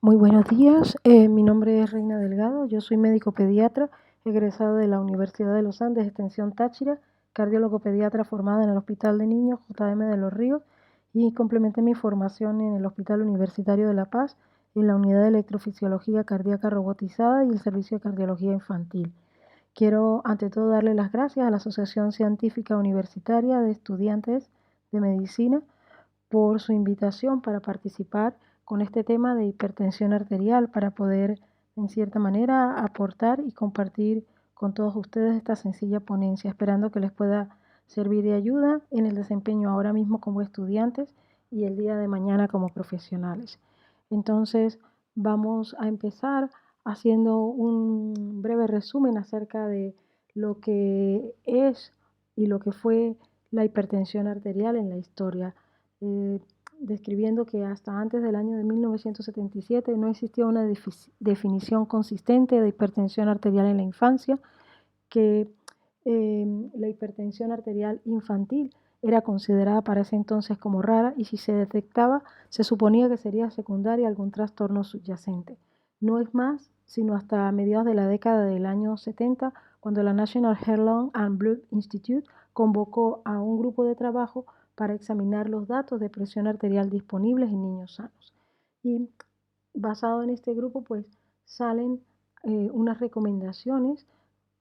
Muy buenos días, mi nombre es Reina Delgado, yo soy médico pediatra, egresado de la Universidad de los Andes, Extensión Táchira, cardiólogo pediatra formada en el Hospital de Niños JM de Los Ríos y complementé mi formación en el Hospital Universitario de La Paz, en la unidad de electrofisiología cardíaca robotizada y el servicio de cardiología infantil. Quiero ante todo darle las gracias a la Asociación Científica Universitaria de Estudiantes de Medicina por su invitación para participar con este tema de hipertensión arterial para poder, en cierta manera, aportar y compartir con todos ustedes esta sencilla ponencia, esperando que les pueda servir de ayuda en el desempeño ahora mismo como estudiantes y el día de mañana como profesionales. Entonces, vamos a empezar haciendo un breve resumen acerca de lo que es y lo que fue la hipertensión arterial en la historia, eh, describiendo que hasta antes del año de 1977 no existía una definición consistente de hipertensión arterial en la infancia, que la hipertensión arterial infantil era considerada para ese entonces como rara y si se detectaba se suponía que sería secundaria a algún trastorno subyacente. No es más sino hasta mediados de la década del año 70 cuando la National Heart, Lung and Blood Institute convocó a un grupo de trabajo para examinar los datos de presión arterial disponibles en niños sanos. Y basado en este grupo, pues salen unas recomendaciones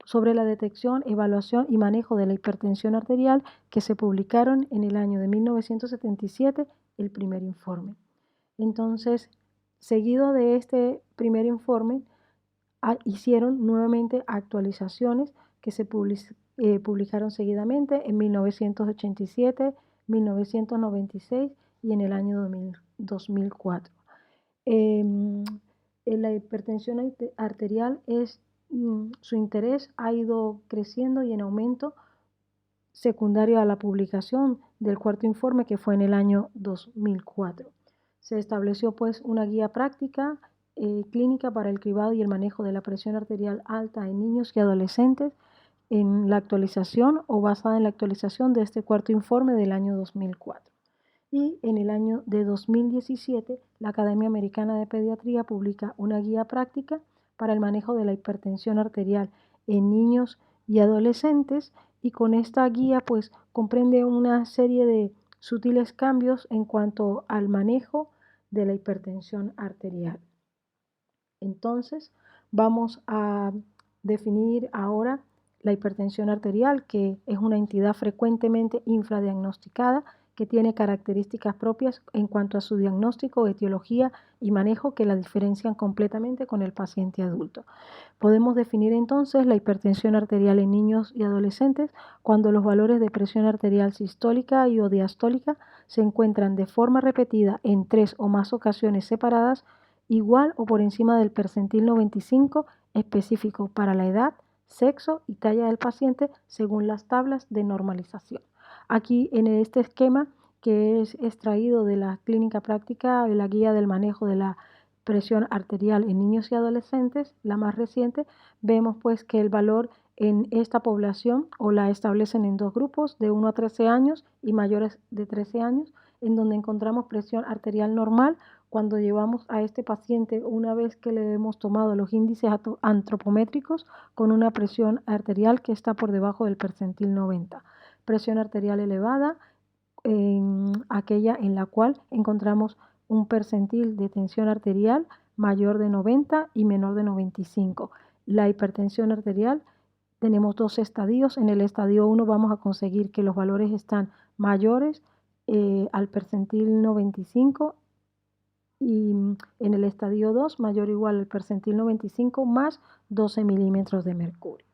sobre la detección, evaluación y manejo de la hipertensión arterial que se publicaron en el año de 1977, el primer informe. Entonces, seguido de este primer informe, hicieron nuevamente actualizaciones que se publicaron seguidamente en 1987, 1996 y en el año 2004. La hipertensión arterial su interés ha ido creciendo y en aumento secundario a la publicación del cuarto informe que fue en el año 2004. Se estableció pues una guía práctica clínica para el cribado y el manejo de la presión arterial alta en niños y adolescentes en la actualización o basada en la actualización de este cuarto informe del año 2004. Y en el año de 2017, la Academia Americana de Pediatría publica una guía práctica para el manejo de la hipertensión arterial en niños y adolescentes y con esta guía pues comprende una serie de sutiles cambios en cuanto al manejo de la hipertensión arterial. Entonces, vamos a definir ahora la hipertensión arterial, que es una entidad frecuentemente infradiagnosticada que tiene características propias en cuanto a su diagnóstico, etiología y manejo que la diferencian completamente con el paciente adulto. Podemos definir entonces la hipertensión arterial en niños y adolescentes cuando los valores de presión arterial sistólica y o diastólica se encuentran de forma repetida en 3 o más ocasiones separadas, igual o por encima del percentil 95 específico para la edad, sexo y talla del paciente según las tablas de normalización. Aquí en este esquema que es extraído de la clínica práctica de la guía del manejo de la presión arterial en niños y adolescentes, la más reciente, vemos pues que el valor en esta población o la establecen en dos grupos de 1 a 13 años y mayores de 13 años, en donde encontramos presión arterial normal cuando llevamos a este paciente una vez que le hemos tomado los índices antropométricos con una presión arterial que está por debajo del percentil 90. Presión arterial elevada, aquella en la cual encontramos un percentil de tensión arterial mayor de 90 y menor de 95. La hipertensión arterial tenemos dos estadios. En el estadio 1 vamos a conseguir que los valores están mayores al percentil 95 y en el estadio 2 mayor o igual al percentil 95 más 12 milímetros de mercurio.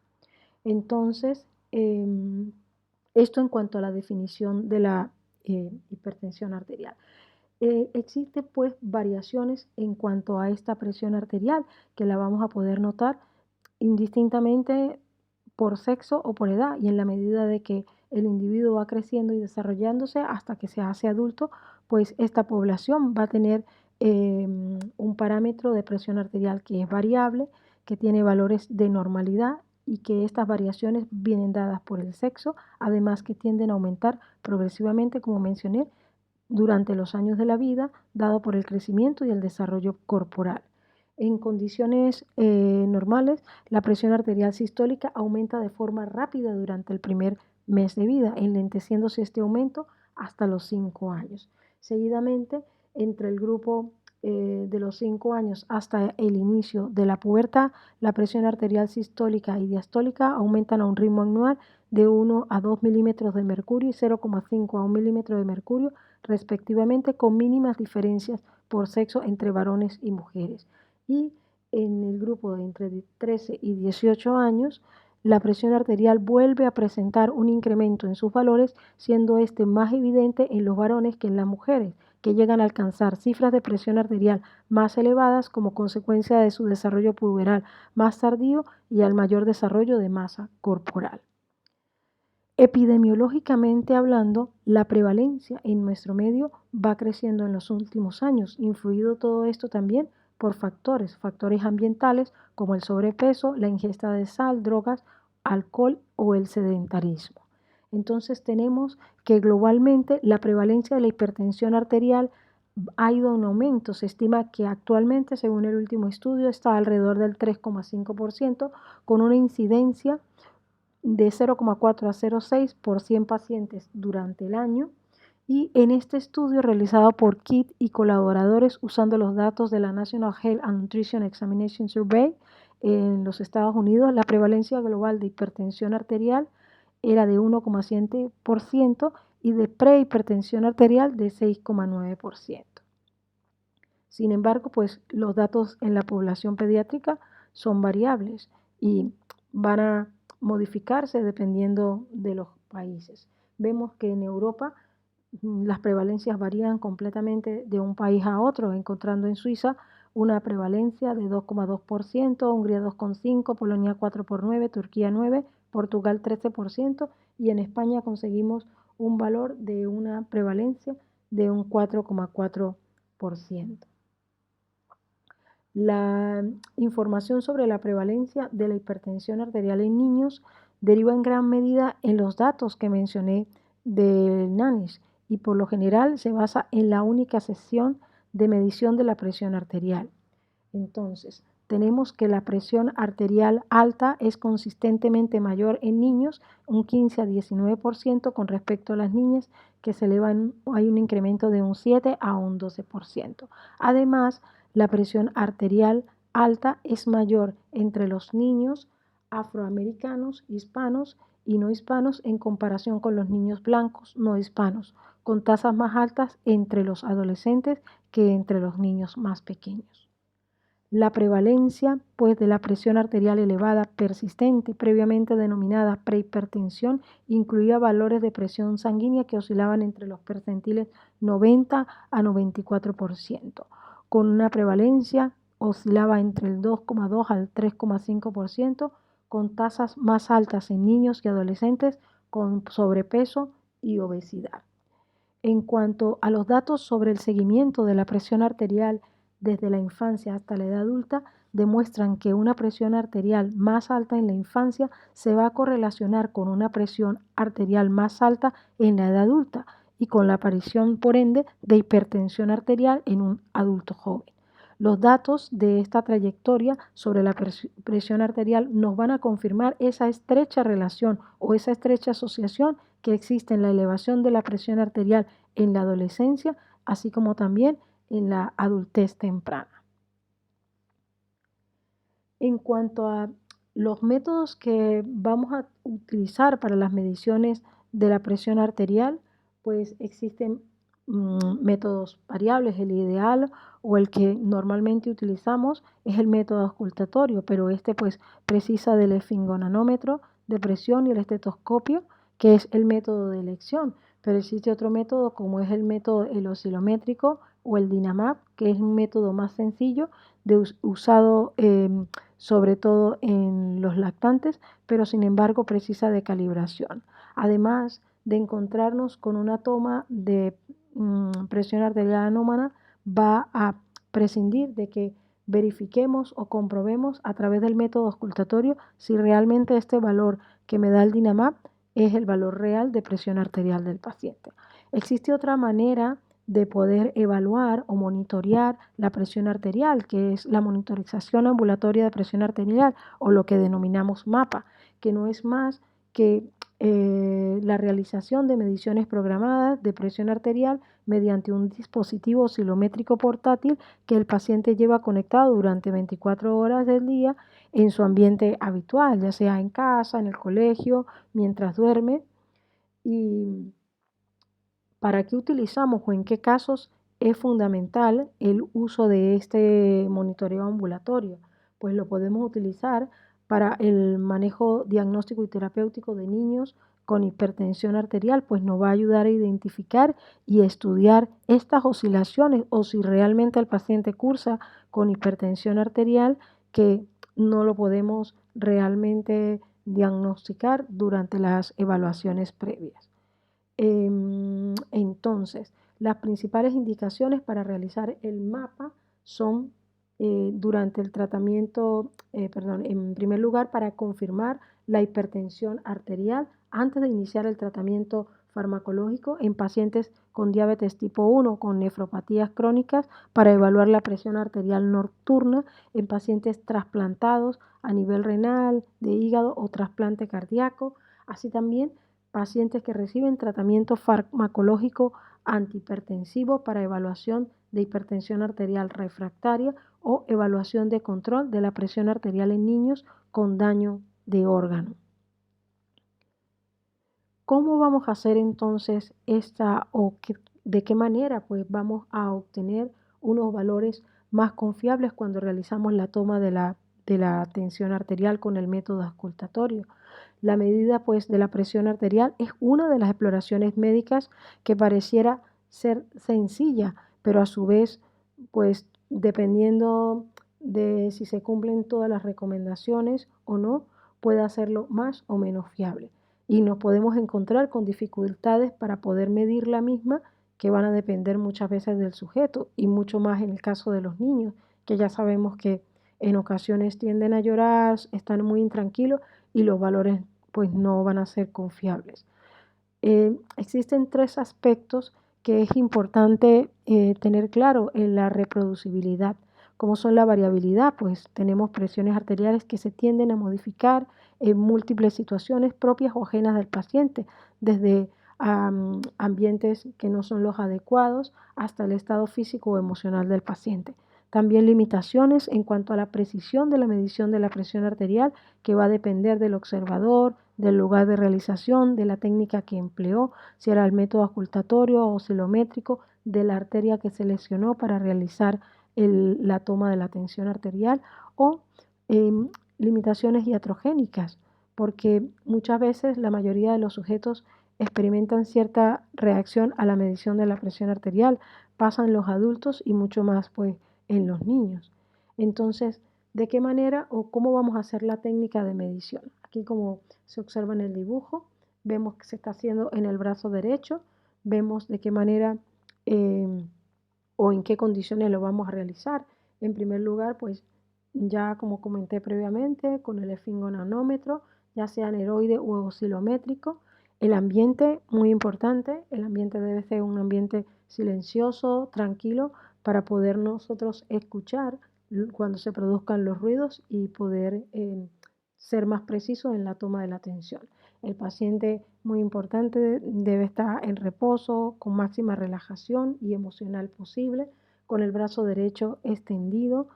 Entonces, esto en cuanto a la definición de la hipertensión arterial. Existe pues variaciones en cuanto a esta presión arterial que la vamos a poder notar indistintamente por sexo o por edad y en la medida de que el individuo va creciendo y desarrollándose hasta que se hace adulto, pues esta población va a tener un parámetro de presión arterial que es variable, que tiene valores de normalidad y que estas variaciones vienen dadas por el sexo, además que tienden a aumentar progresivamente, como mencioné, durante los años de la vida, dado por el crecimiento y el desarrollo corporal. En condiciones normales, la presión arterial sistólica aumenta de forma rápida durante el primer mes de vida, enlenteciéndose este aumento hasta los 5 años. Seguidamente, entre el grupo de los 5 años hasta el inicio de la pubertad, la presión arterial sistólica y diastólica aumentan a un ritmo anual de 1 a 2 milímetros de mercurio y 0,5 a 1 milímetro de mercurio, respectivamente, con mínimas diferencias por sexo entre varones y mujeres. Y en el grupo de entre 13 y 18 años, la presión arterial vuelve a presentar un incremento en sus valores, siendo este más evidente en los varones que en las mujeres, que llegan a alcanzar cifras de presión arterial más elevadas como consecuencia de su desarrollo puberal más tardío y al mayor desarrollo de masa corporal. Epidemiológicamente hablando, la prevalencia en nuestro medio va creciendo en los últimos años, influido todo esto también por factores ambientales como el sobrepeso, la ingesta de sal, drogas, alcohol o el sedentarismo. Entonces tenemos que globalmente la prevalencia de la hipertensión arterial ha ido en aumento. Se estima que actualmente, según el último estudio, está alrededor del 3,5%, con una incidencia de 0,4 a 0,6 por 100 pacientes durante el año. Y en este estudio realizado por Kidd y colaboradores usando los datos de la National Health and Nutrition Examination Survey en los Estados Unidos, la prevalencia global de hipertensión arterial era de 1,7% y de prehipertensión arterial de 6,9%. Sin embargo, pues los datos en la población pediátrica son variables y van a modificarse dependiendo de los países. Vemos que en Europa las prevalencias varían completamente de un país a otro, encontrando en Suiza una prevalencia de 2,2%, Hungría 2,5%, Polonia 4,9%, Turquía 9%, Portugal 13% y en España conseguimos un valor de una prevalencia de un 4,4%. La información sobre la prevalencia de la hipertensión arterial en niños deriva en gran medida en los datos que mencioné del NANIS y por lo general se basa en la única sesión de medición de la presión arterial. Entonces, tenemos que la presión arterial alta es consistentemente mayor en niños, un 15 a 19% con respecto a las niñas, que se elevan, hay un incremento de un 7 a un 12%. Además, la presión arterial alta es mayor entre los niños afroamericanos, hispanos y no hispanos en comparación con los niños blancos no hispanos, con tasas más altas entre los adolescentes que entre los niños más pequeños. La prevalencia, pues, de la presión arterial elevada persistente, previamente denominada prehipertensión, incluía valores de presión sanguínea que oscilaban entre los percentiles 90 a 94%, con una prevalencia oscilaba entre el 2,2 al 3,5%, con tasas más altas en niños y adolescentes con sobrepeso y obesidad. En cuanto a los datos sobre el seguimiento de la presión arterial desde la infancia hasta la edad adulta, demuestran que una presión arterial más alta en la infancia se va a correlacionar con una presión arterial más alta en la edad adulta y con la aparición, por ende, de hipertensión arterial en un adulto joven. Los datos de esta trayectoria sobre la presión arterial nos van a confirmar esa estrecha relación o esa estrecha asociación que existe en la elevación de la presión arterial en la adolescencia, así como también en la adultez temprana. En cuanto a los métodos que vamos a utilizar para las mediciones de la presión arterial, pues existen métodos variables. El ideal o el que normalmente utilizamos es el método auscultatorio, pero este pues precisa del esfingonanómetro de presión y el estetoscopio, que es el método de elección. Pero existe otro método como es el método oscilométrico o el DINAMAP, que es un método más sencillo usado sobre todo en los lactantes, pero sin embargo precisa de calibración. Además de encontrarnos con una toma de presión arterial anómala, va a prescindir de que verifiquemos o comprobemos a través del método auscultatorio si realmente este valor que me da el DINAMAP es el valor real de presión arterial del paciente. Existe otra manera de poder evaluar o monitorear la presión arterial, que es la monitorización ambulatoria de presión arterial o lo que denominamos MAPA, que no es más que la realización de mediciones programadas de presión arterial mediante un dispositivo oscilométrico portátil que el paciente lleva conectado durante 24 horas del día en su ambiente habitual, ya sea en casa, en el colegio, mientras duerme. ¿Y para qué utilizamos o en qué casos es fundamental el uso de este monitoreo ambulatorio? Pues lo podemos utilizar para el manejo diagnóstico y terapéutico de niños con hipertensión arterial, pues nos va a ayudar a identificar y estudiar estas oscilaciones o si realmente el paciente cursa con hipertensión arterial, que no lo podemos realmente diagnosticar durante las evaluaciones previas. Entonces, las principales indicaciones para realizar el MAPA son durante el tratamiento, en primer lugar, para confirmar la hipertensión arterial antes de iniciar el tratamiento farmacológico en pacientes con diabetes tipo 1 con nefropatías crónicas, para evaluar la presión arterial nocturna en pacientes trasplantados a nivel renal, de hígado o trasplante cardíaco, así también pacientes que reciben tratamiento farmacológico antihipertensivo para evaluación de hipertensión arterial refractaria o evaluación de control de la presión arterial en niños con daño de órgano. ¿Cómo vamos a hacer entonces de qué manera pues vamos a obtener unos valores más confiables cuando realizamos la toma de la tensión arterial con el método auscultatorio? La medida pues de la presión arterial es una de las exploraciones médicas que pareciera ser sencilla, pero a su vez pues dependiendo de si se cumplen todas las recomendaciones o no, puede hacerlo más o menos fiable. Y nos podemos encontrar con dificultades para poder medir la misma, que van a depender muchas veces del sujeto y mucho más en el caso de los niños, que ya sabemos que en ocasiones tienden a llorar, están muy intranquilos y los valores pues no van a ser confiables. Existen tres aspectos que es importante tener claro en la reproducibilidad. Como son la variabilidad, pues tenemos presiones arteriales que se tienden a modificar en múltiples situaciones propias o ajenas del paciente, desde ambientes que no son los adecuados hasta el estado físico o emocional del paciente. También limitaciones en cuanto a la precisión de la medición de la presión arterial, que va a depender del observador, del lugar de realización, de la técnica que empleó, si era el método auscultatorio o oscilométrico, de la arteria que seleccionó para realizar la toma de la tensión arterial, o limitaciones iatrogénicas, porque muchas veces la mayoría de los sujetos experimentan cierta reacción a la medición de la presión arterial, pasa en los adultos y mucho más pues en los niños. Entonces, ¿de qué manera o cómo vamos a hacer la técnica de medición? Aquí, como se observa en el dibujo, vemos que se está haciendo en el brazo derecho, vemos de qué manera o en qué condiciones lo vamos a realizar. En primer lugar, pues ya como comenté previamente, con el esfingonanómetro, ya sea aneroide o oscilométrico. El ambiente, muy importante, el ambiente debe ser un ambiente silencioso, tranquilo, para poder nosotros escuchar cuando se produzcan los ruidos y poder ser más precisos en la toma de la tensión. El paciente, muy importante, debe estar en reposo, con máxima relajación y emocional posible, con el brazo derecho extendido,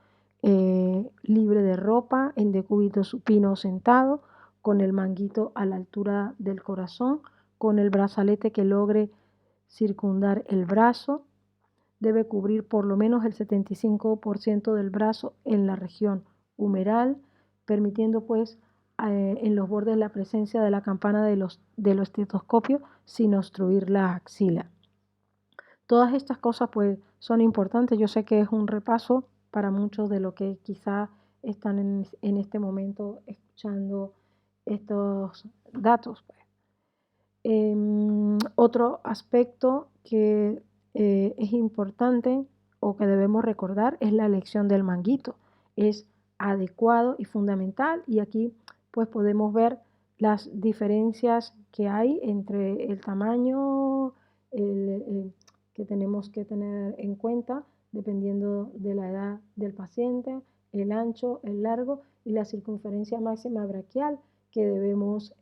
libre de ropa, en decúbito supino sentado, con el manguito a la altura del corazón, con el brazalete que logre circundar el brazo. Debe cubrir por lo menos el 75% del brazo en la región humeral, permitiendo pues en los bordes la presencia de la campana del estetoscopio sin obstruir la axila. Todas estas cosas pues son importantes. Yo sé que es un repaso para muchos de los que quizá están en este momento escuchando estos datos. Pues. Otro aspecto que es importante o que debemos recordar es la elección del manguito. Es adecuado y fundamental, y aquí pues podemos ver las diferencias que hay entre el tamaño que tenemos que tener en cuenta dependiendo de la edad del paciente, el ancho, el largo y la circunferencia máxima braquial que debemos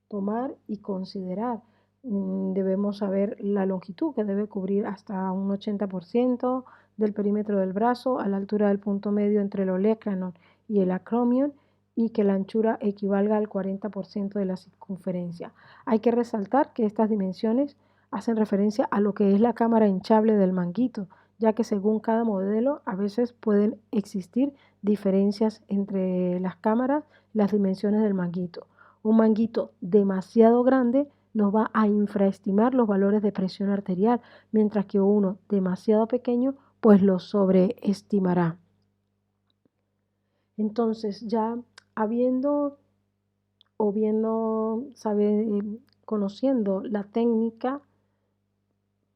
tomar y considerar. Debemos saber la longitud, que debe cubrir hasta un 80% del perímetro del brazo a la altura del punto medio entre el olecranon y el acromion, y que la anchura equivalga al 40% de la circunferencia. Hay que resaltar que estas dimensiones hacen referencia a lo que es la cámara hinchable del manguito, ya que según cada modelo a veces pueden existir diferencias entre las cámaras, las dimensiones del manguito. Un manguito demasiado grande nos va a infraestimar los valores de presión arterial, mientras que uno demasiado pequeño pues lo sobreestimará. Entonces, ya habiendo o viendo, conociendo la técnica,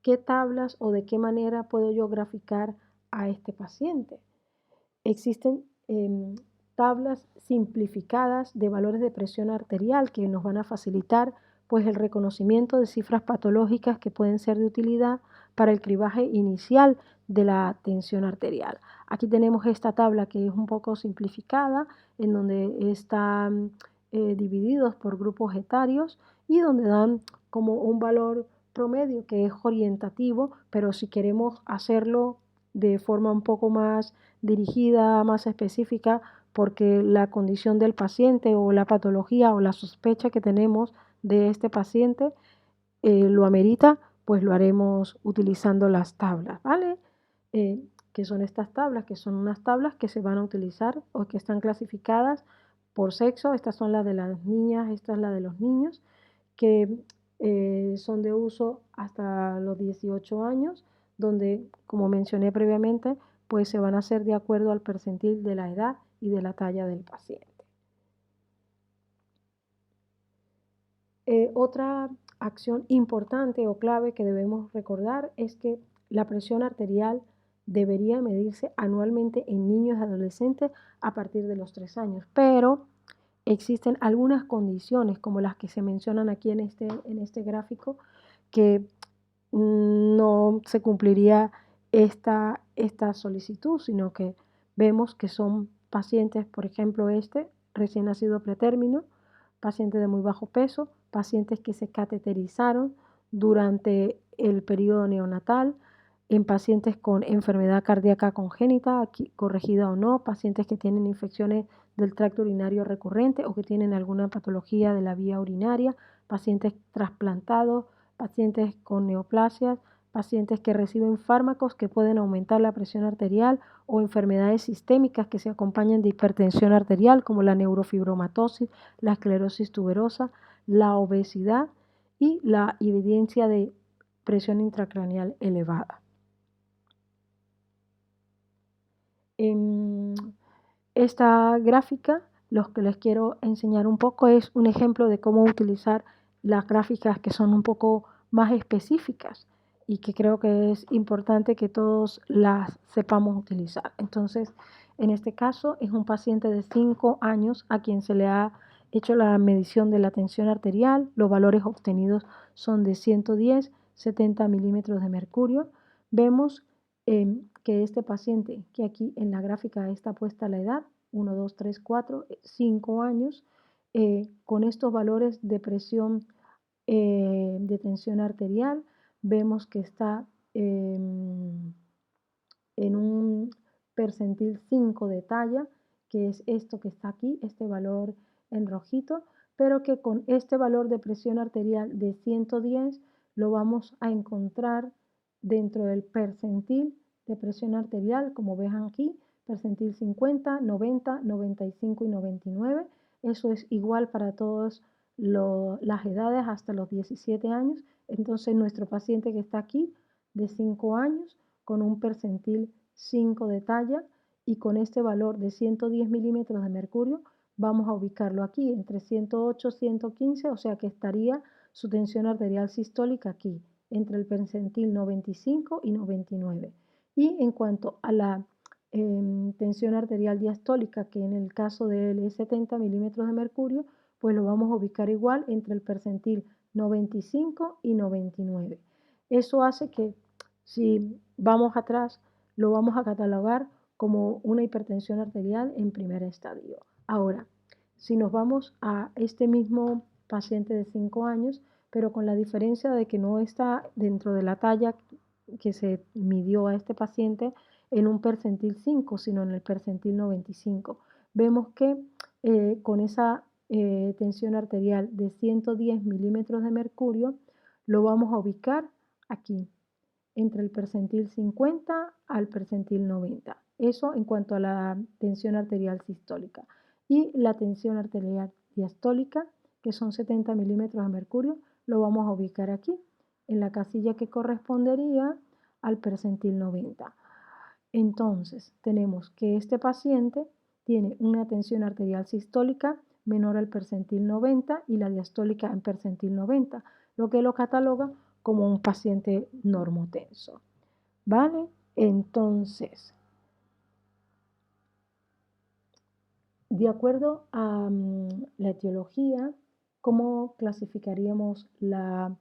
¿qué tablas o de qué manera puedo yo graficar a este paciente? Existen tablas simplificadas de valores de presión arterial que nos van a facilitar pues el reconocimiento de cifras patológicas que pueden ser de utilidad para el cribaje inicial de la tensión arterial. Aquí tenemos esta tabla que es un poco simplificada, en donde están divididos por grupos etarios y donde dan como un valor promedio que es orientativo, pero si queremos hacerlo de forma un poco más dirigida, más específica, porque la condición del paciente o la patología o la sospecha que tenemos de este paciente lo amerita, pues lo haremos utilizando las tablas, ¿vale? Que son estas tablas, que son unas tablas que se van a utilizar o que están clasificadas por sexo. Estas son las de las niñas, esta es la de los niños, que son de uso hasta los 18 años, donde, como mencioné previamente, pues se van a hacer de acuerdo al percentil de la edad y de la talla del paciente. Otra acción importante o clave que debemos recordar es que la presión arterial debería medirse anualmente en niños y adolescentes a partir de los 3 años, pero existen algunas condiciones como las que se mencionan aquí en este gráfico que no se cumpliría esta solicitud, sino que vemos que son pacientes, por ejemplo, recién nacido pretérmino, pacientes de muy bajo peso, pacientes que se cateterizaron durante el periodo neonatal, en pacientes con enfermedad cardíaca congénita, aquí, corregida o no, pacientes que tienen infecciones del tracto urinario recurrente o que tienen alguna patología de la vía urinaria, pacientes trasplantados, pacientes con neoplasias, pacientes que reciben fármacos que pueden aumentar la presión arterial o enfermedades sistémicas que se acompañan de hipertensión arterial como la neurofibromatosis, la esclerosis tuberosa, la obesidad y la evidencia de presión intracraneal elevada. En esta gráfica, lo que les quiero enseñar un poco es un ejemplo de cómo utilizar las gráficas que son un poco más específicas y que creo que es importante que todos las sepamos utilizar. Entonces, en este caso es un paciente de 5 años a quien se le ha hecho la medición de la tensión arterial. Los valores obtenidos son de 110, 70 milímetros de mercurio. Vemos que este paciente, que aquí en la gráfica está puesta la edad, 1, 2, 3, 4, 5 años, con estos valores de presión de tensión arterial, vemos que está en un percentil 5 de talla, que es esto que está aquí, este valor en rojito, pero que con este valor de presión arterial de 110 lo vamos a encontrar dentro del percentil de presión arterial, como ven aquí, percentil 50, 90, 95 y 99. Eso es igual para todas las edades hasta los 17 años. Entonces nuestro paciente que está aquí de 5 años con un percentil 5 de talla y con este valor de 110 milímetros de mercurio vamos a ubicarlo aquí entre 108 y 115, o sea que estaría su tensión arterial sistólica aquí entre el percentil 95 y 99. Y en cuanto a la tensión arterial diastólica, que en el caso de él es 70 milímetros de mercurio, pues lo vamos a ubicar igual entre el percentil 95 y 99. Eso hace que Si vamos atrás, lo vamos a catalogar como una hipertensión arterial en primer estadio. Ahora, si nos vamos a este mismo paciente de 5 años, pero con la diferencia de que no está dentro de la talla que se midió a este paciente en un percentil 5, sino en el percentil 95. Vemos que con esa tensión arterial de 110 milímetros de mercurio, lo vamos a ubicar aquí, entre el percentil 50 al percentil 90. Eso en cuanto a la tensión arterial sistólica. Y la tensión arterial diastólica, que son 70 milímetros de mercurio, lo vamos a ubicar aquí, en la casilla que correspondería al percentil 90. Entonces, tenemos que este paciente tiene una tensión arterial sistólica menor al percentil 90 y la diastólica en percentil 90, lo que lo cataloga como un paciente normotenso. ¿Vale? Entonces, de acuerdo a la etiología, ¿cómo clasificaríamos la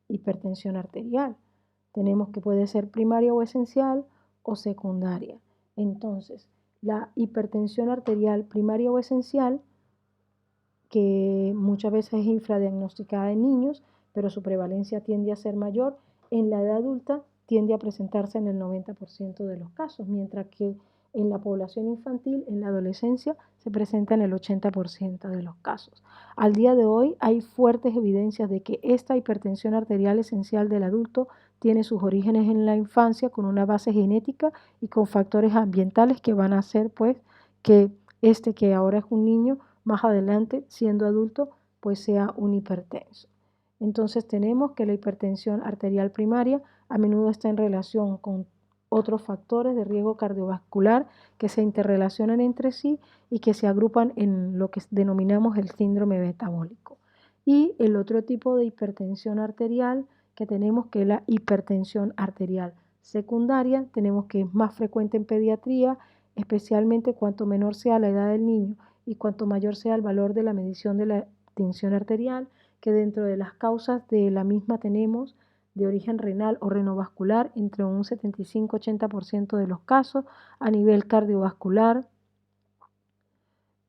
hipertensión arterial? Tenemos que puede ser primaria o esencial o secundaria. Entonces, la hipertensión arterial primaria o esencial, que muchas veces es infradiagnosticada en niños, pero su prevalencia tiende a ser mayor, en la edad adulta tiende a presentarse en el 90% de los casos, mientras que en la población infantil, en la adolescencia, se presenta en el 80% de los casos. Al día de hoy hay fuertes evidencias de que esta hipertensión arterial esencial del adulto tiene sus orígenes en la infancia con una base genética y con factores ambientales que van a hacer pues que este que ahora es un niño más adelante, siendo adulto, pues sea un hipertenso. Entonces tenemos que la hipertensión arterial primaria a menudo está en relación con otros factores de riesgo cardiovascular que se interrelacionan entre sí y que se agrupan en lo que denominamos el síndrome metabólico. Y el otro tipo de hipertensión arterial que tenemos, que es la hipertensión arterial secundaria, tenemos que es más frecuente en pediatría, especialmente cuanto menor sea la edad del niño y cuanto mayor sea el valor de la medición de la tensión arterial, que dentro de las causas de la misma tenemos de origen renal o renovascular entre un 75-80% de los casos, a nivel cardiovascular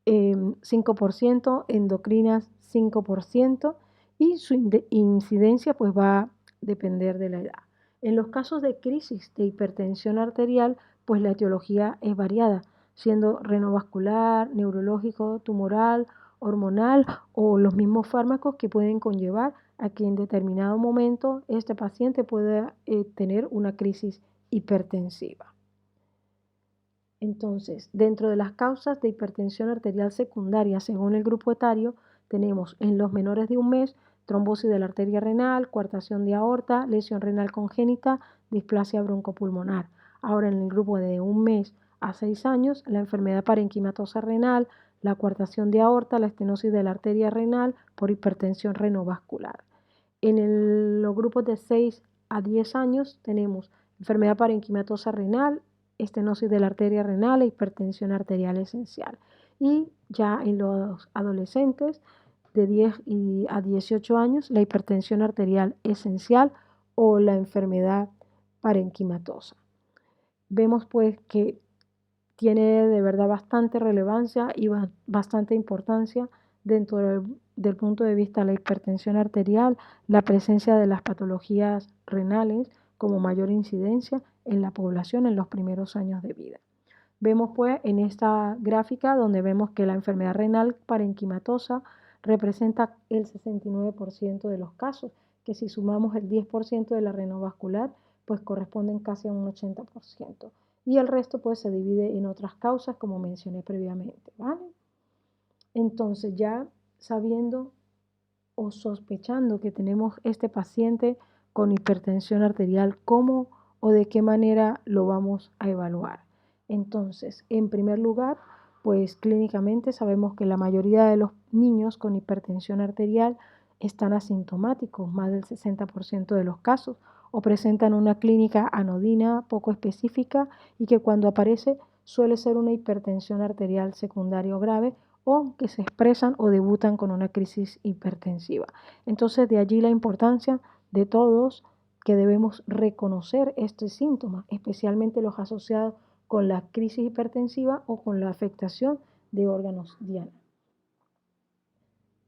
5%, endocrinas 5% y su incidencia pues va a depender de la edad. En los casos de crisis de hipertensión arterial, pues la etiología es variada, siendo renovascular, neurológico, tumoral, hormonal o los mismos fármacos que pueden conllevar a que en determinado momento este paciente pueda tener una crisis hipertensiva. Entonces, dentro de las causas de hipertensión arterial secundaria, según el grupo etario, tenemos en los menores de un mes trombosis de la arteria renal, coartación de aorta, lesión renal congénita, displasia broncopulmonar. Ahora, en el grupo de un mes a 6 años, la enfermedad parenquimatosa renal, la coartación de aorta, la estenosis de la arteria renal por hipertensión renovascular. En los grupos de 6 a 10 años tenemos enfermedad parenquimatosa renal, estenosis de la arteria renal e hipertensión arterial esencial. Y ya en los adolescentes de 10 a 18 años, la hipertensión arterial esencial o la enfermedad parenquimatosa. Vemos pues que tiene de verdad bastante relevancia y bastante importancia dentro del punto de vista de la hipertensión arterial, la presencia de las patologías renales como mayor incidencia en la población en los primeros años de vida. Vemos pues en esta gráfica donde vemos que la enfermedad renal parenquimatosa representa el 69% de los casos, que si sumamos el 10% de la renovascular, pues corresponden casi a un 80%. Y el resto pues se divide en otras causas como mencioné previamente, ¿vale? Entonces ya sabiendo o sospechando que tenemos este paciente con hipertensión arterial, ¿cómo o de qué manera lo vamos a evaluar? Entonces, en primer lugar, pues clínicamente sabemos que la mayoría de los niños con hipertensión arterial están asintomáticos, más del 60% de los casos, o presentan una clínica anodina poco específica y que cuando aparece suele ser una hipertensión arterial secundaria o grave o que se expresan o debutan con una crisis hipertensiva. Entonces, de allí la importancia de todos que debemos reconocer estos síntomas, especialmente los asociados con la crisis hipertensiva o con la afectación de órganos diana.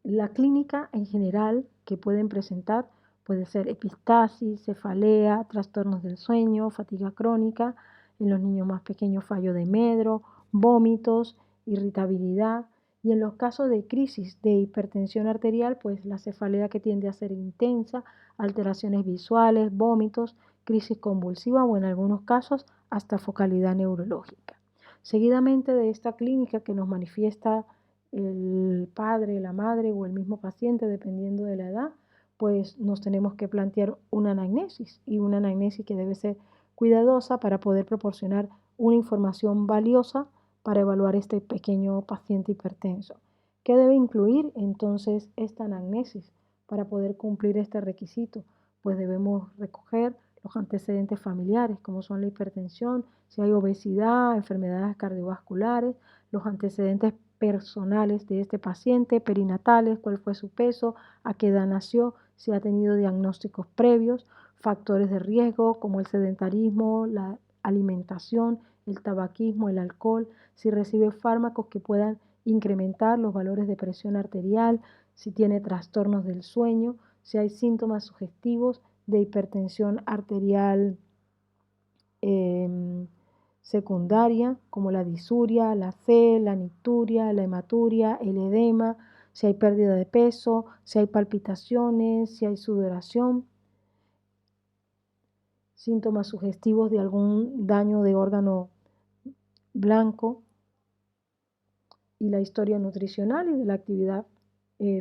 La clínica en general que pueden presentar puede ser epistasis, cefalea, trastornos del sueño, fatiga crónica, en los niños más pequeños fallo de medro, vómitos, irritabilidad, y en los casos de crisis de hipertensión arterial, pues la cefalea que tiende a ser intensa, alteraciones visuales, vómitos, crisis convulsiva o en algunos casos hasta focalidad neurológica. Seguidamente de esta clínica que nos manifiesta el padre, la madre o el mismo paciente, dependiendo de la edad, pues nos tenemos que plantear una anamnesis, y una anamnesis que debe ser cuidadosa para poder proporcionar una información valiosa para evaluar este pequeño paciente hipertenso. ¿Qué debe incluir entonces esta anamnesis para poder cumplir este requisito? Pues debemos recoger los antecedentes familiares, como son la hipertensión, si hay obesidad, enfermedades cardiovasculares, los antecedentes personales de este paciente, perinatales, cuál fue su peso, a qué edad nació, si ha tenido diagnósticos previos, factores de riesgo como el sedentarismo, la alimentación, el tabaquismo, el alcohol, si recibe fármacos que puedan incrementar los valores de presión arterial, si tiene trastornos del sueño, si hay síntomas sugestivos de hipertensión arterial secundaria, como la disuria, la C, la nicturia, la hematuria, el edema, si hay pérdida de peso, si hay palpitaciones, si hay sudoración, síntomas sugestivos de algún daño de órgano blanco, y la historia nutricional y de la actividad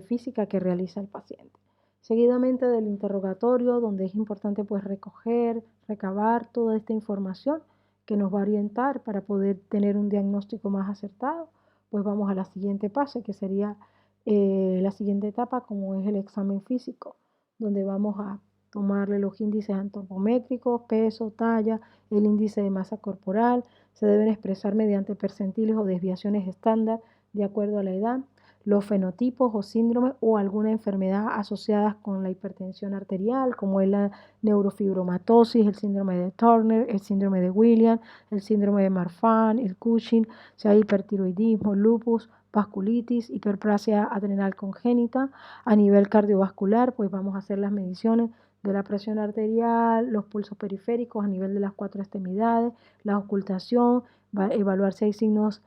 física que realiza el paciente. Seguidamente del interrogatorio, donde es importante pues recoger, recabar toda esta información que nos va a orientar para poder tener un diagnóstico más acertado, pues vamos a la siguiente fase, que sería la siguiente etapa, como es el examen físico, donde vamos a tomarle los índices antropométricos, peso, talla, el índice de masa corporal, se deben expresar mediante percentiles o desviaciones estándar de acuerdo a la edad, los fenotipos o síndromes o alguna enfermedad asociadas con la hipertensión arterial, como es la neurofibromatosis, el síndrome de Turner, el síndrome de Williams, el síndrome de Marfan, el Cushing, si hay hipertiroidismo, lupus, vasculitis, hiperplasia adrenal congénita. A nivel cardiovascular, pues vamos a hacer las mediciones de la presión arterial, los pulsos periféricos a nivel de las 4 extremidades, la ocultación, evaluar si hay signos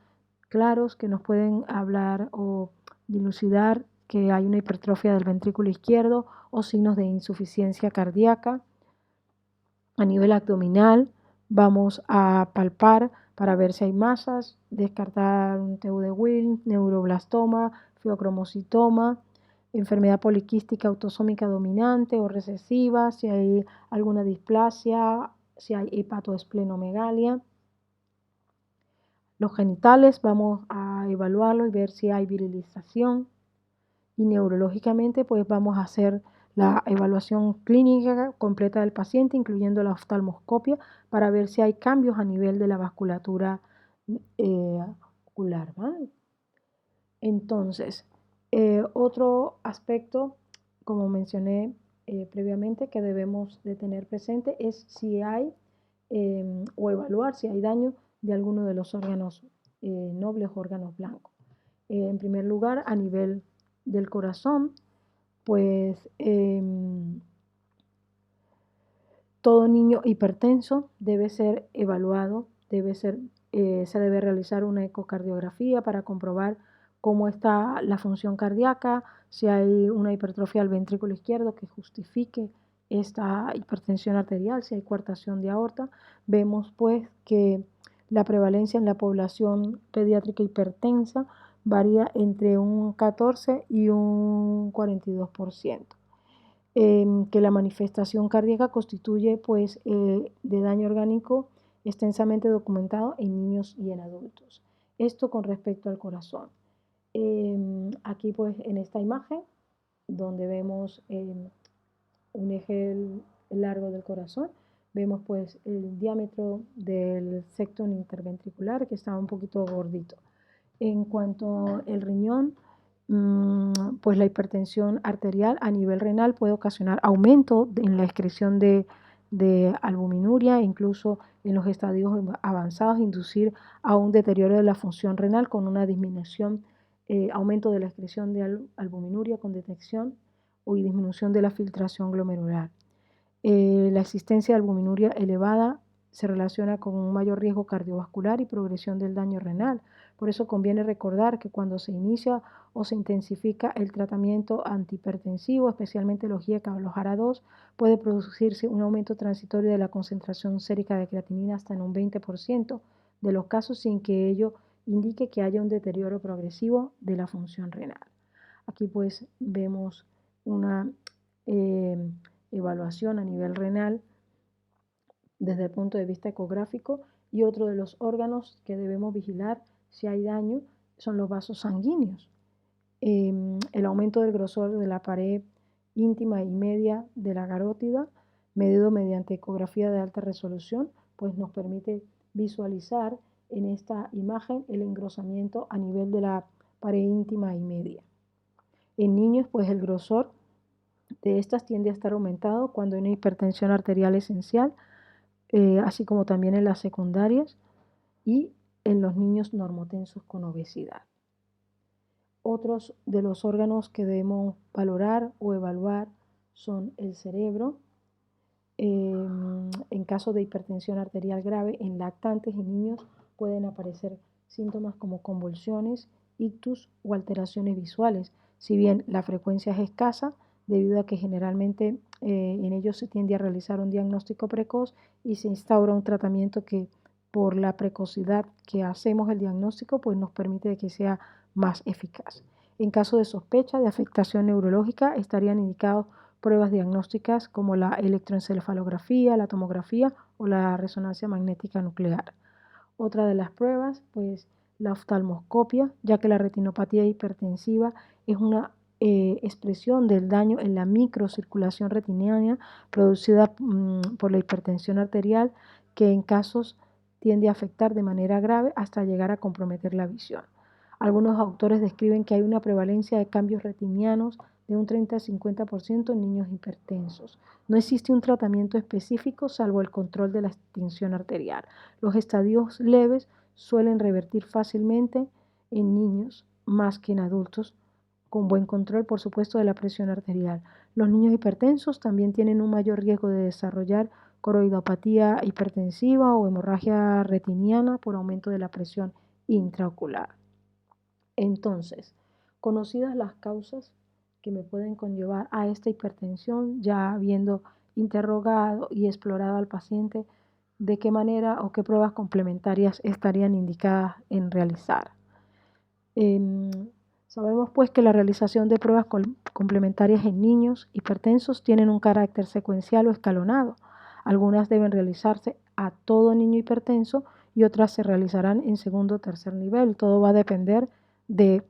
claros que nos pueden hablar o dilucidar que hay una hipertrofia del ventrículo izquierdo o signos de insuficiencia cardíaca. A nivel abdominal vamos a palpar para ver si hay masas, descartar un TU de Wilms, neuroblastoma, feocromocitoma, enfermedad poliquística autosómica dominante o recesiva, si hay alguna displasia, si hay hepatoesplenomegalia. Los genitales vamos a evaluarlo y ver si hay virilización, y neurológicamente pues vamos a hacer la evaluación clínica completa del paciente, incluyendo la oftalmoscopia, para ver si hay cambios a nivel de la vasculatura ocular, ¿vale? Entonces, otro aspecto, como mencioné previamente, que debemos de tener presente es si hay o evaluar si hay daño de alguno de los órganos nobles, órganos blancos. En primer lugar, a nivel del corazón, pues todo niño hipertenso debe ser evaluado, se debe realizar una ecocardiografía para comprobar cómo está la función cardíaca, si hay una hipertrofia del ventrículo izquierdo que justifique esta hipertensión arterial, si hay coartación de aorta. Vemos pues que la prevalencia en la población pediátrica hipertensa varía entre un 14 y un 42%. Que la manifestación cardíaca constituye pues de daño orgánico extensamente documentado en niños y en adultos. Esto con respecto al corazón. Aquí pues en esta imagen donde vemos un eje largo del corazón, vemos pues el diámetro del septum interventricular, que está un poquito gordito. En cuanto al riñón, pues la hipertensión arterial a nivel renal puede ocasionar aumento en la excreción de de albuminuria, incluso en los estadios avanzados, inducir a un deterioro de la función renal con una disminución, aumento de la excreción de albuminuria con detección y disminución de la filtración glomerular. La existencia de albuminuria elevada se relaciona con un mayor riesgo cardiovascular y progresión del daño renal. Por eso conviene recordar que cuando se inicia o se intensifica el tratamiento antihipertensivo, especialmente los IECA o los ARA2, puede producirse un aumento transitorio de la concentración sérica de creatinina hasta en un 20% de los casos, sin que ello indique que haya un deterioro progresivo de la función renal. Aquí pues vemos una evaluación a nivel renal desde el punto de vista ecográfico, y otro de los órganos que debemos vigilar si hay daño son los vasos sanguíneos. El aumento del grosor de la pared íntima y media de la carótida, medido mediante ecografía de alta resolución, pues nos permite visualizar en esta imagen el engrosamiento a nivel de la pared íntima y media. En niños, pues el grosor de estas tiende a estar aumentado cuando hay una hipertensión arterial esencial, así como también en las secundarias y en los niños normotensos con obesidad. Otros de los órganos que debemos valorar o evaluar son el cerebro. En caso de hipertensión arterial grave en lactantes y niños pueden aparecer síntomas como convulsiones, ictus o alteraciones visuales. Si bien la frecuencia es escasa, debido a que generalmente en ellos se tiende a realizar un diagnóstico precoz y se instaura un tratamiento que, por la precocidad que hacemos el diagnóstico, pues nos permite que sea más eficaz. En caso de sospecha de afectación neurológica, estarían indicados pruebas diagnósticas como la electroencefalografía, la tomografía o la resonancia magnética nuclear. Otra de las pruebas, pues la oftalmoscopia, ya que la retinopatía hipertensiva es una expresión del daño en la microcirculación retiniana producida por la hipertensión arterial, que en casos tiende a afectar de manera grave hasta llegar a comprometer la visión. Algunos autores describen que hay una prevalencia de cambios retinianos de un 30-50% en niños hipertensos. No existe un tratamiento específico salvo el control de la tensión arterial. Los estadios leves suelen revertir fácilmente en niños más que en adultos, con buen control, por supuesto, de la presión arterial. Los niños hipertensos también tienen un mayor riesgo de desarrollar coroidopatía hipertensiva o hemorragia retiniana por aumento de la presión intraocular. Entonces, conocidas las causas que me pueden conllevar a esta hipertensión, ya habiendo interrogado y explorado al paciente, de qué manera o qué pruebas complementarias estarían indicadas en realizar. Sabemos pues que la realización de pruebas complementarias en niños hipertensos tienen un carácter secuencial o escalonado. Algunas deben realizarse a todo niño hipertenso y otras se realizarán en segundo o tercer nivel. Todo va a depender del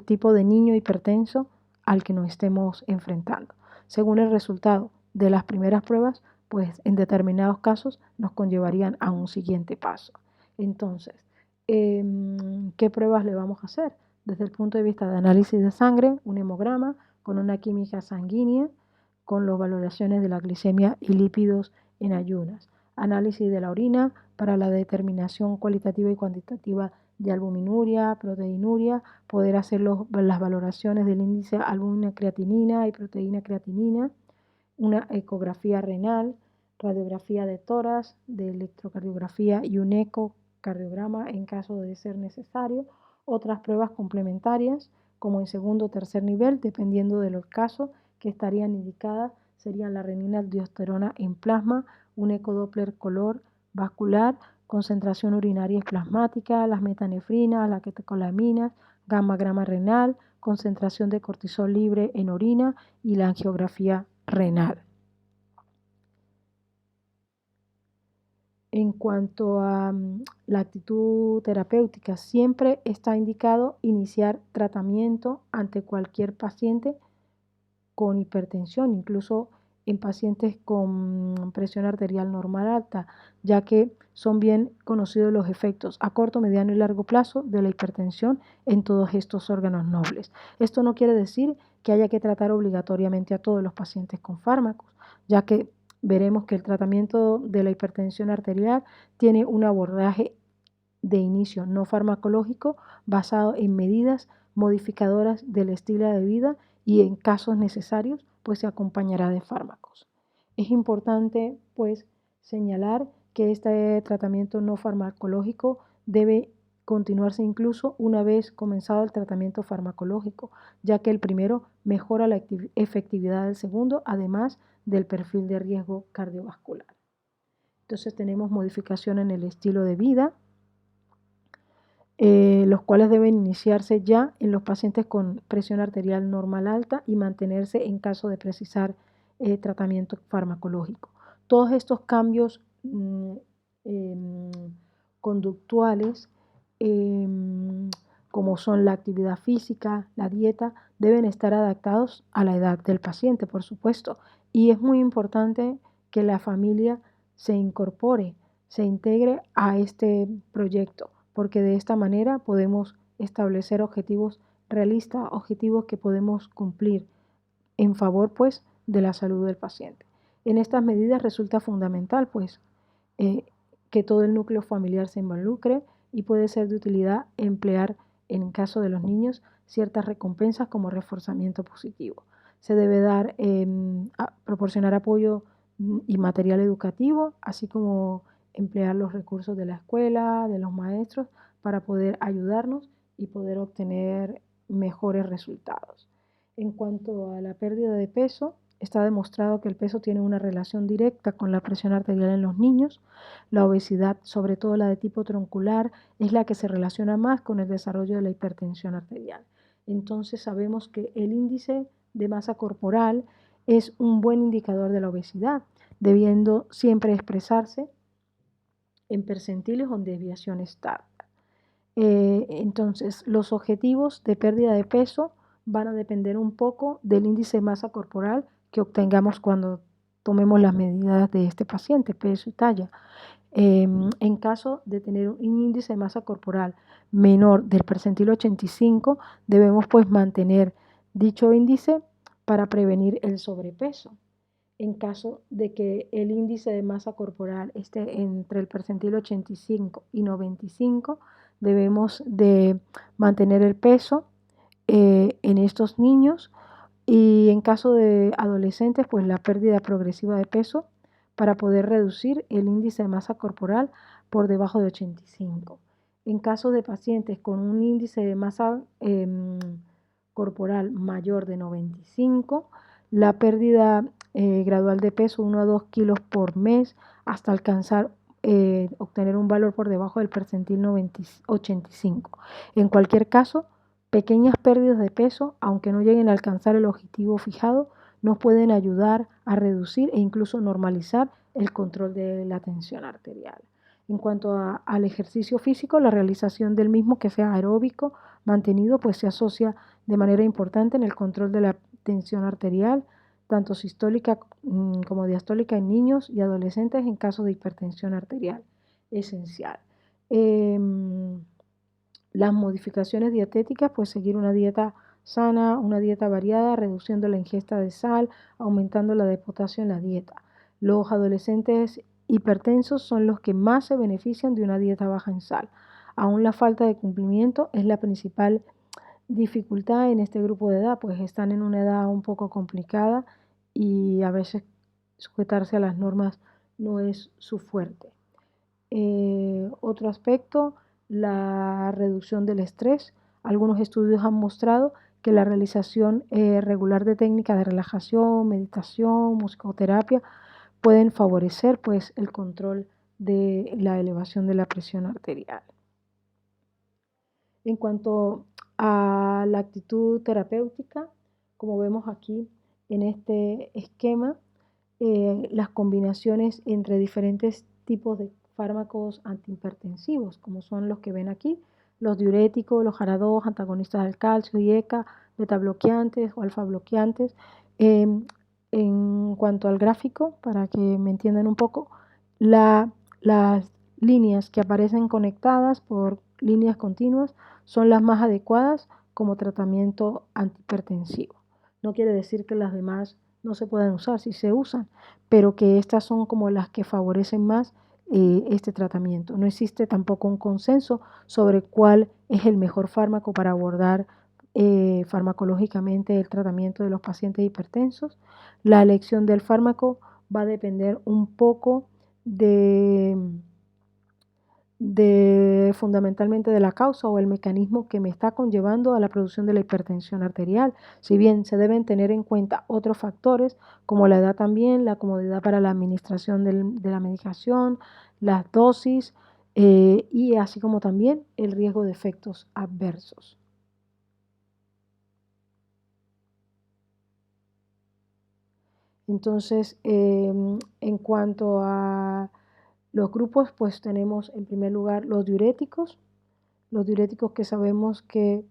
tipo de niño hipertenso al que nos estemos enfrentando. Según el resultado de las primeras pruebas, pues en determinados casos nos conllevarían a un siguiente paso. Entonces, ¿qué pruebas le vamos a hacer? Desde el punto de vista de análisis de sangre, un hemograma con una química sanguínea, con las valoraciones de la glicemia y lípidos en ayunas. Análisis de la orina para la determinación cualitativa y cuantitativa de albuminuria, proteinuria, poder hacer las valoraciones del índice albumina-creatinina y proteína-creatinina, una ecografía renal, radiografía de tórax, de electrocardiografía y un ecocardiograma en caso de ser necesario. Otras pruebas complementarias, como en segundo o tercer nivel, dependiendo del caso, que estarían indicadas, serían la renina-aldosterona en plasma, un ecodoppler color vascular, concentración urinaria y plasmática, las metanefrinas, las catecolaminas, gamma-grama renal, concentración de cortisol libre en orina y la angiografía renal. En cuanto a la actitud terapéutica, siempre está indicado iniciar tratamiento ante cualquier paciente con hipertensión, incluso en pacientes con presión arterial normal alta, ya que son bien conocidos los efectos a corto, mediano y largo plazo de la hipertensión en todos estos órganos nobles. Esto no quiere decir que haya que tratar obligatoriamente a todos los pacientes con fármacos, ya que veremos que el tratamiento de la hipertensión arterial tiene un abordaje de inicio no farmacológico basado en medidas modificadoras del estilo de vida y en casos necesarios pues se acompañará de fármacos. Es importante pues señalar que este tratamiento no farmacológico debe continuarse incluso una vez comenzado el tratamiento farmacológico, ya que el primero mejora la efectividad del segundo, además del perfil de riesgo cardiovascular. Entonces tenemos modificación en el estilo de vida, los cuales deben iniciarse ya en los pacientes con presión arterial normal alta y mantenerse en caso de precisar tratamiento farmacológico. Todos estos cambios conductuales, como son la actividad física, la dieta, deben estar adaptados a la edad del paciente, por supuesto. Y es muy importante que la familia se incorpore, se integre a este proyecto, porque de esta manera podemos establecer objetivos realistas, objetivos que podemos cumplir en favor pues de la salud del paciente. En estas medidas resulta fundamental pues que todo el núcleo familiar se involucre y puede ser de utilidad emplear en el caso de los niños ciertas recompensas como reforzamiento positivo. Se debe dar, proporcionar apoyo y material educativo, así como emplear los recursos de la escuela, de los maestros, para poder ayudarnos y poder obtener mejores resultados. En cuanto a la pérdida de peso, está demostrado que el peso tiene una relación directa con la presión arterial en los niños. La obesidad, sobre todo la de tipo troncular, es la que se relaciona más con el desarrollo de la hipertensión arterial. Entonces sabemos que el índice de masa corporal es un buen indicador de la obesidad, debiendo siempre expresarse en percentiles o en desviación estándar. Entonces, los objetivos de pérdida de peso van a depender un poco del índice de masa corporal que obtengamos cuando tomemos las medidas de este paciente, peso y talla. En caso de tener un índice de masa corporal menor del percentil 85, debemos pues mantener dicho índice para prevenir el sobrepeso. En caso de que el índice de masa corporal esté entre el percentil 85 y 95, debemos de mantener el peso en estos niños y en caso de adolescentes, pues la pérdida progresiva de peso para poder reducir el índice de masa corporal por debajo de 85. En caso de pacientes con un índice de masa corporal mayor de 95, la pérdida gradual de peso 1 a 2 kilos por mes hasta alcanzar obtener un valor por debajo del percentil 85. En cualquier caso, pequeñas pérdidas de peso, aunque no lleguen a alcanzar el objetivo fijado, nos pueden ayudar a reducir e incluso normalizar el control de la tensión arterial. En cuanto al ejercicio físico, la realización del mismo, que sea aeróbico, mantenido, pues se asocia de manera importante en el control de la tensión arterial, tanto sistólica como diastólica en niños y adolescentes en caso de hipertensión arterial esencial. Las modificaciones dietéticas, pues seguir una dieta sana, una dieta variada, reduciendo la ingesta de sal, aumentando la de potasio en la dieta. Los adolescentes hipertensos son los que más se benefician de una dieta baja en sal. Aún la falta de cumplimiento es la principal dificultad en este grupo de edad, pues están en una edad un poco complicada y a veces sujetarse a las normas no es su fuerte. Otro aspecto, la reducción del estrés. Algunos estudios han mostrado que la realización regular de técnicas de relajación, meditación, musicoterapia pueden favorecer pues, el control de la elevación de la presión arterial. En cuanto a la actitud terapéutica, como vemos aquí en este esquema, las combinaciones entre diferentes tipos de fármacos antihipertensivos, como son los que ven aquí, los diuréticos, los ARA2, antagonistas del calcio, IECA, betabloqueantes o alfa-bloqueantes. En cuanto al gráfico, para que me entiendan un poco, las líneas que aparecen conectadas por líneas continuas son las más adecuadas como tratamiento antihipertensivo. No quiere decir que las demás no se puedan usar, si se usan, pero que estas son como las que favorecen más este tratamiento. No existe tampoco un consenso sobre cuál es el mejor fármaco para abordar farmacológicamente el tratamiento de los pacientes hipertensos. La elección del fármaco va a depender un poco fundamentalmente de la causa o el mecanismo que me está conllevando a la producción de la hipertensión arterial. Si bien se deben tener en cuenta otros factores como la edad también, la comodidad para la administración de la medicación, las dosis y así como también el riesgo de efectos adversos. Entonces, en cuanto a los grupos, pues tenemos en primer lugar los diuréticos que sabemos que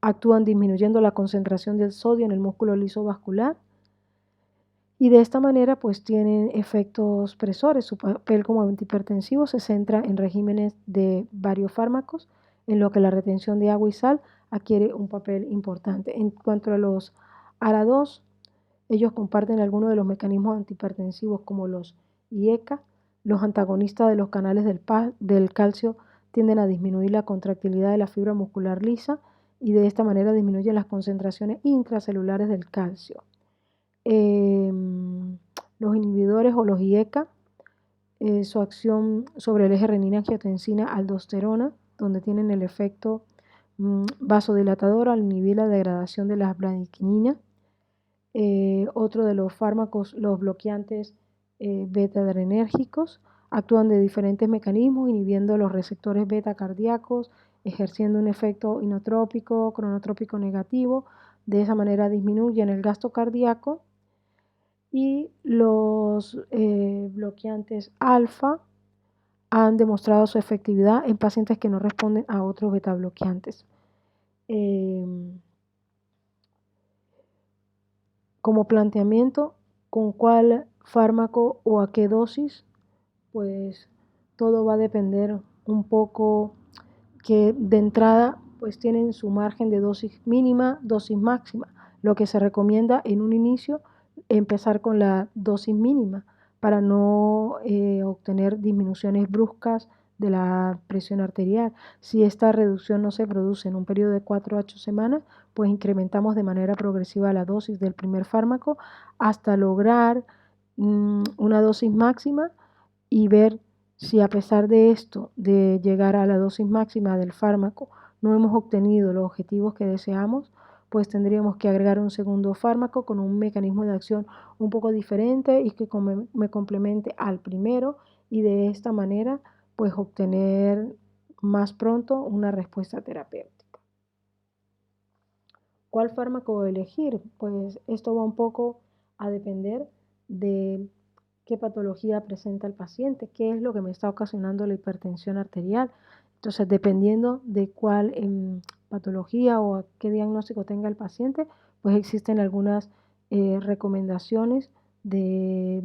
actúan disminuyendo la concentración del sodio en el músculo liso vascular y de esta manera pues tienen efectos presores. Su papel como antihipertensivo se centra en regímenes de varios fármacos, en lo que la retención de agua y sal adquiere un papel importante. En cuanto a los ARA2, ellos comparten algunos de los mecanismos antihipertensivos como los IECA. Los antagonistas de los canales del calcio tienden a disminuir la contractilidad de la fibra muscular lisa y de esta manera disminuyen las concentraciones intracelulares del calcio. Los inhibidores o los IECA, su acción sobre el eje renina-angiotensina-aldosterona, donde tienen el efecto vasodilatador al inhibir la degradación de las bradicininas. Otro de los fármacos, los bloqueantes beta-adrenérgicos, actúan de diferentes mecanismos, inhibiendo los receptores beta cardíacos, ejerciendo un efecto inotrópico, cronotrópico negativo. De esa manera disminuyen el gasto cardíaco. Y los bloqueantes alfa han demostrado su efectividad en pacientes que no responden a otros beta bloqueantes. Como planteamiento, ¿con cuál fármaco o a qué dosis? Pues todo va a depender un poco que de entrada pues tienen su margen de dosis mínima, dosis máxima. Lo que se recomienda en un inicio empezar con la dosis mínima para no obtener disminuciones bruscas de la presión arterial. Si esta reducción no se produce en un periodo de 4 a 8 semanas, pues incrementamos de manera progresiva la dosis del primer fármaco hasta lograr una dosis máxima y ver si a pesar de esto, de llegar a la dosis máxima del fármaco, no hemos obtenido los objetivos que deseamos, pues tendríamos que agregar un segundo fármaco con un mecanismo de acción un poco diferente y que me complemente al primero y de esta manera pues obtener más pronto una respuesta terapéutica. ¿Cuál fármaco elegir? Pues esto va un poco a depender de qué patología presenta el paciente, qué es lo que me está ocasionando la hipertensión arterial. Entonces, dependiendo de cuál patología o qué diagnóstico tenga el paciente, pues existen algunas recomendaciones de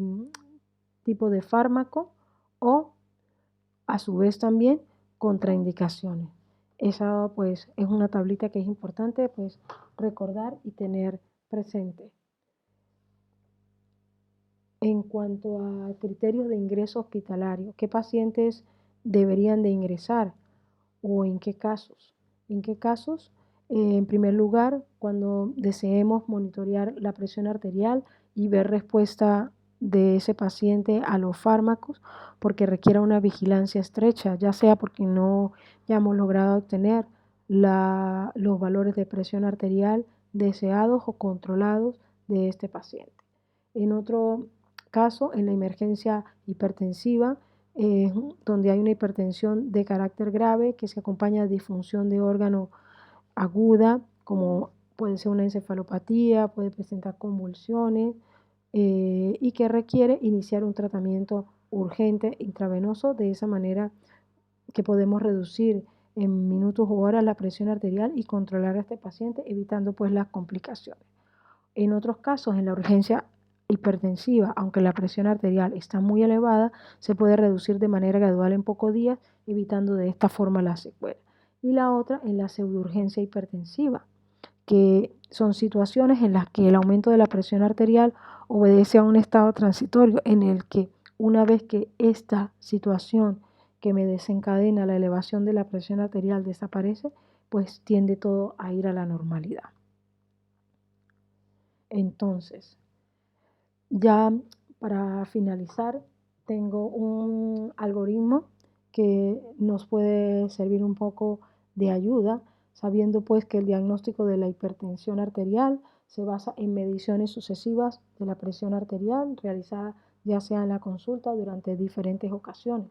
tipo de fármaco o a su vez también contraindicaciones. Esa pues es una tablita que es importante pues recordar y tener presente. En cuanto a criterios de ingreso hospitalario, ¿qué pacientes deberían de ingresar o en qué casos? ¿En qué casos? En primer lugar, cuando deseemos monitorear la presión arterial y ver respuesta de ese paciente a los fármacos, porque requiera una vigilancia estrecha, ya sea porque no hayamos logrado obtener los valores de presión arterial deseados o controlados de este paciente. En otro caso, en la emergencia hipertensiva, donde hay una hipertensión de carácter grave que se acompaña de disfunción de órgano aguda, como puede ser una encefalopatía, puede presentar convulsiones y que requiere iniciar un tratamiento urgente intravenoso, de esa manera que podemos reducir en minutos o horas la presión arterial y controlar a este paciente, evitando pues las complicaciones. En otros casos, en la urgencia hipertensiva, aunque la presión arterial está muy elevada, se puede reducir de manera gradual en pocos días, evitando de esta forma la secuela. Y la otra en la pseudourgencia hipertensiva, que son situaciones en las que el aumento de la presión arterial obedece a un estado transitorio en el que una vez que esta situación que me desencadena la elevación de la presión arterial desaparece, pues tiende todo a ir a la normalidad. Entonces, ya para finalizar, tengo un algoritmo que nos puede servir un poco de ayuda, sabiendo pues que el diagnóstico de la hipertensión arterial se basa en mediciones sucesivas de la presión arterial realizada ya sea en la consulta o durante diferentes ocasiones,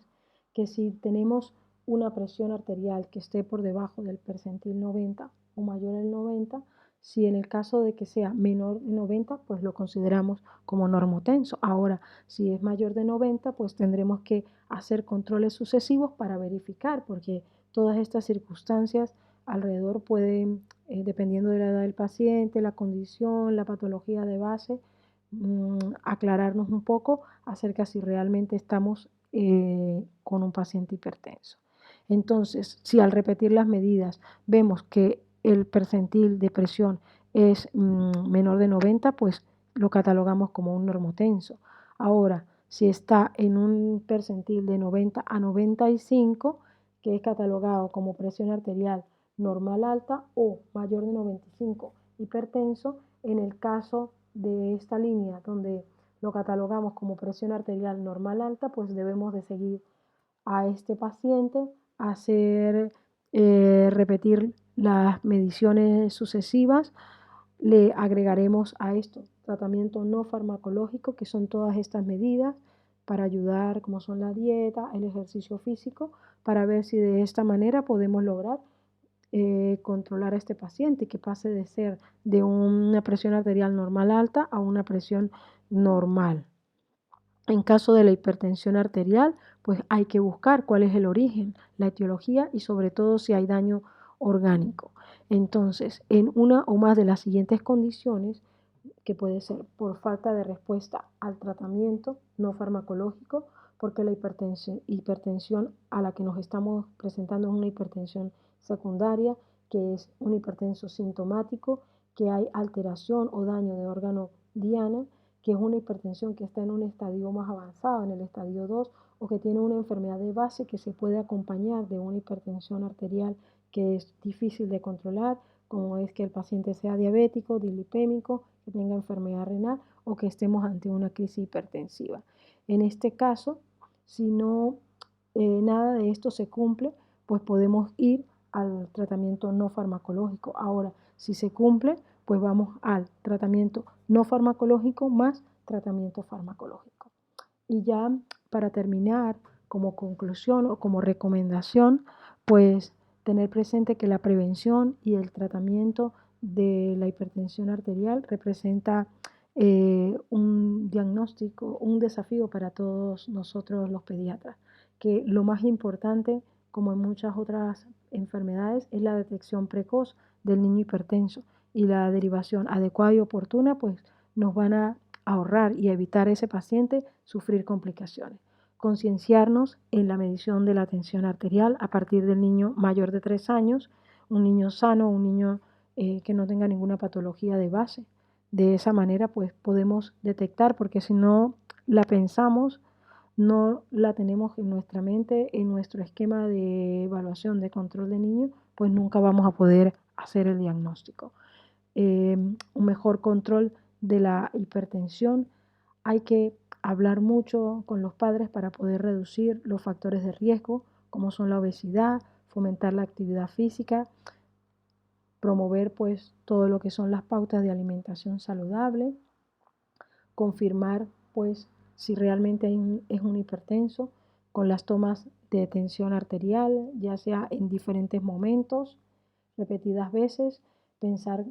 que si tenemos una presión arterial que esté por debajo del percentil 90 o mayor al 90, si en el caso de que sea menor de 90, pues lo consideramos como normotenso. Ahora, si es mayor de 90, pues tendremos que hacer controles sucesivos para verificar, porque todas estas circunstancias alrededor pueden, dependiendo de la edad del paciente, la condición, la patología de base, aclararnos un poco acerca si realmente estamos con un paciente hipertenso. Entonces, si al repetir las medidas vemos que el percentil de presión es menor de 90, pues lo catalogamos como un normotenso. Ahora, si está en un percentil de 90 a 95, que es catalogado como presión arterial normal alta o mayor de 95 hipertenso, en el caso de esta línea donde lo catalogamos como presión arterial normal alta, pues debemos de seguir a este paciente, hacer repetir las mediciones sucesivas. Le agregaremos a esto tratamiento no farmacológico, que son todas estas medidas para ayudar, como son la dieta, el ejercicio físico, para ver si de esta manera podemos lograr controlar a este paciente, que pase de ser de una presión arterial normal alta a una presión normal. En caso de la hipertensión arterial, pues hay que buscar cuál es el origen, la etiología y sobre todo si hay daño orgánico. Entonces, en una o más de las siguientes condiciones, que puede ser por falta de respuesta al tratamiento no farmacológico, porque la hipertensión a la que nos estamos presentando es una hipertensión secundaria, que es un hipertenso sintomático, que hay alteración o daño de órgano diana, que es una hipertensión que está en un estadio más avanzado, en el estadio 2, o que tiene una enfermedad de base que se puede acompañar de una hipertensión arterial que es difícil de controlar, como es que el paciente sea diabético, dilipémico, que tenga enfermedad renal o que estemos ante una crisis hipertensiva. En este caso, si no nada de esto se cumple, pues podemos ir al tratamiento no farmacológico. Ahora, si se cumple, pues vamos al tratamiento no farmacológico más tratamiento farmacológico. Y ya para terminar, como conclusión o como recomendación, pues tener presente que la prevención y el tratamiento de la hipertensión arterial representa un diagnóstico, un desafío para todos nosotros los pediatras, que lo más importante, como en muchas otras enfermedades, es la detección precoz del niño hipertenso y la derivación adecuada y oportuna, pues nos van a ahorrar y evitar a ese paciente sufrir complicaciones. Concienciarnos en la medición de la tensión arterial a partir del niño mayor de 3 años, un niño sano, un niño que no tenga ninguna patología de base. De esa manera pues podemos detectar, porque si no la pensamos, no la tenemos en nuestra mente, en nuestro esquema de evaluación de control de niños, pues nunca vamos a poder hacer el diagnóstico. Un mejor control de la hipertensión. Hay que hablar mucho con los padres para poder reducir los factores de riesgo, como son la obesidad, fomentar la actividad física, promover pues todo lo que son las pautas de alimentación saludable, confirmar pues si realmente es un hipertenso con las tomas de tensión arterial, ya sea en diferentes momentos, repetidas veces, pensar,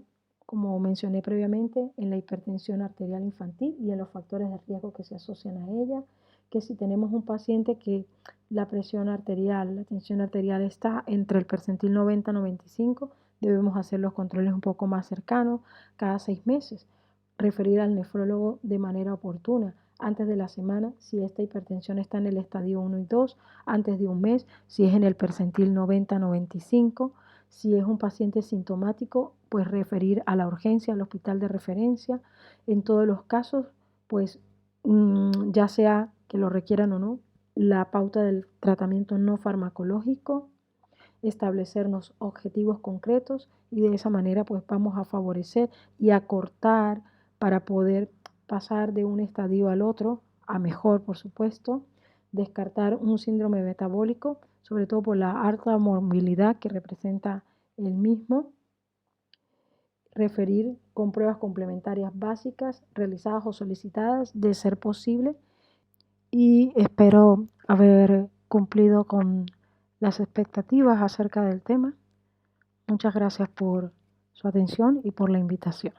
como mencioné previamente, en la hipertensión arterial infantil y en los factores de riesgo que se asocian a ella, que si tenemos un paciente que la presión arterial, la tensión arterial está entre el percentil 90-95, debemos hacer los controles un poco más cercanos, cada 6 meses, referir al nefrólogo de manera oportuna, antes de la semana, si esta hipertensión está en el estadio 1 y 2, antes de un mes, si es en el percentil 90-95, Si es un paciente sintomático, pues referir a la urgencia, al hospital de referencia. En todos los casos, pues ya sea que lo requieran o no, la pauta del tratamiento no farmacológico, establecernos objetivos concretos y de esa manera pues vamos a favorecer y acortar para poder pasar de un estadio al otro, a mejor por supuesto, descartar un síndrome metabólico, sobre todo por la alta morbilidad que representa el mismo, referir con pruebas complementarias básicas realizadas o solicitadas de ser posible y espero haber cumplido con las expectativas acerca del tema. Muchas gracias por su atención y por la invitación.